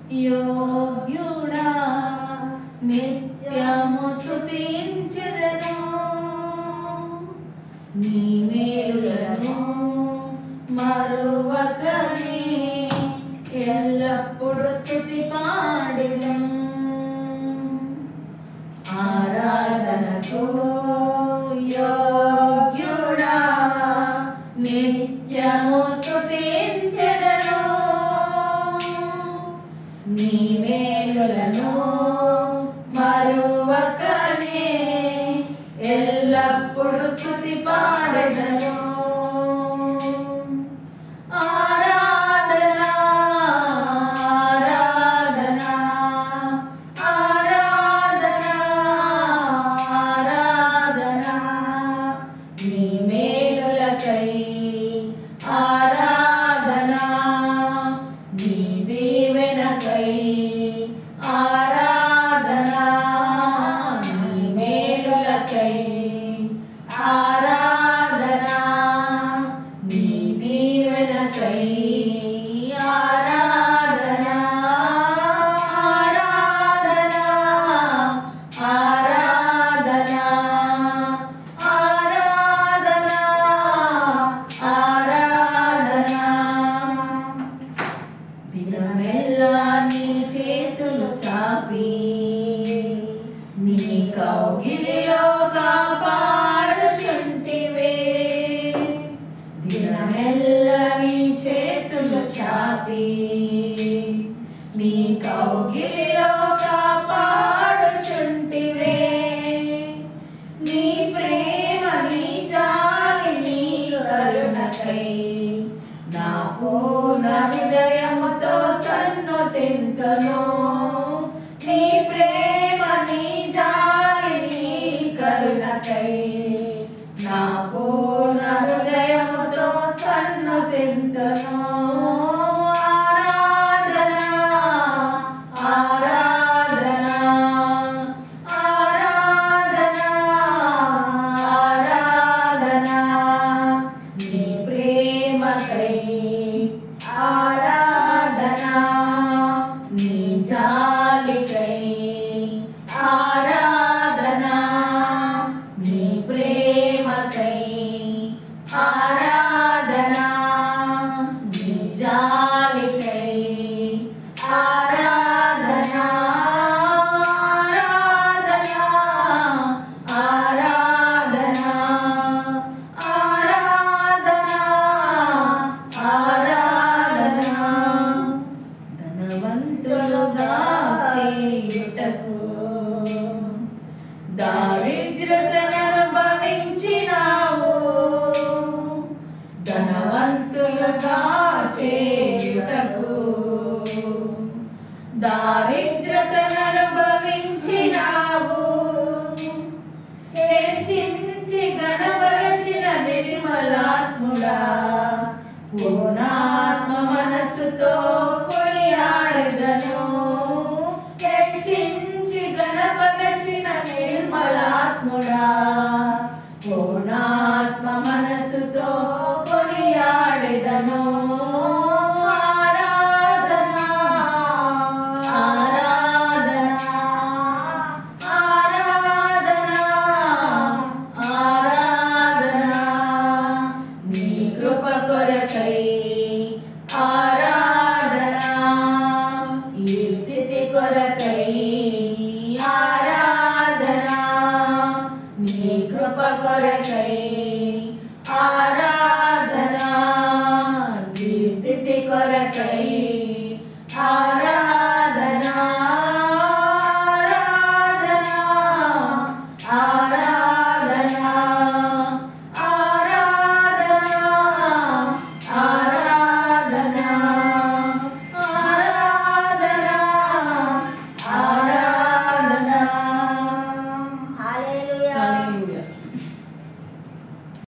యోగ్యుడా నిత్యము స్తుతించెదను నీ మేలులను మరువకనే ఎల్లప్పుడు స్తుతి పాడెదను ఆరాధనకు యోగ్యుడా నిత్యము స్తుతించెదను నీ మేలులను మరువకనే ఎల్లప్పుడు స్తుతి పాడెదను ఆరాధన ఆరాధన ఆరాధన ఆరాధన నీ మేలులకై ఆరాధన నీ దీవెనకై ఆరాధన నీ మేలులకై ఆరాధన నీ దీవెనకై ఆరాధన ఆరాధన ఆరాధన ఆరాధన ఆరాధన దినమెల్లా నీ చేతులు చాపి నీ కౌగిలిలో కాపాడుచుంటివే దినమెల్లా నీ చేతులు చాపి నీ కౌగిలిలో కాపాడుచుంటివే నీ ప్రేమ నీ జాలి నీ కరుణకై నా పూర్ణ హృదయముతో సన్నుతింతును నీ ప్రేమ నీ జాలి నీ కరుణకై నా పూర్ణ హృదయముతో సన్నుతింతును ఆరాధన ఆరాధన ఆరాధన ఆరాధన నీ ప్రేమకై ఆరాధన నీ జాలికై ఆరాధన నీ ప్రేమకై ఆరాధన నీ జాలికై ఆరాధన ఆరాధన ఆరాధన ఆరాధన ఆరాధన ధనవంతులుగా చేయుటకు దారిద్ర్యతను అనుభవించినావు ధనవంతులుగా చేయుటకు దారిద్ర్యతను అనుభవించినావు హెచ్చించి గణపరచిన నిర్మలాత్ముడా పూర్ణాత్మ మనసుతో కొనియాడెదను హెచ్చించి గణపరచిన నిర్మలాత్ముడా పూర్ణాత్మ మనసుతో కొనియాడెదను ఆరాధన ఆరాధన ఆరాధన ఆరాధన నీ కృప కొరకై ఆరాధన ఈ స్థితి కొరకై ఆరాధన నీ కృప కొరకై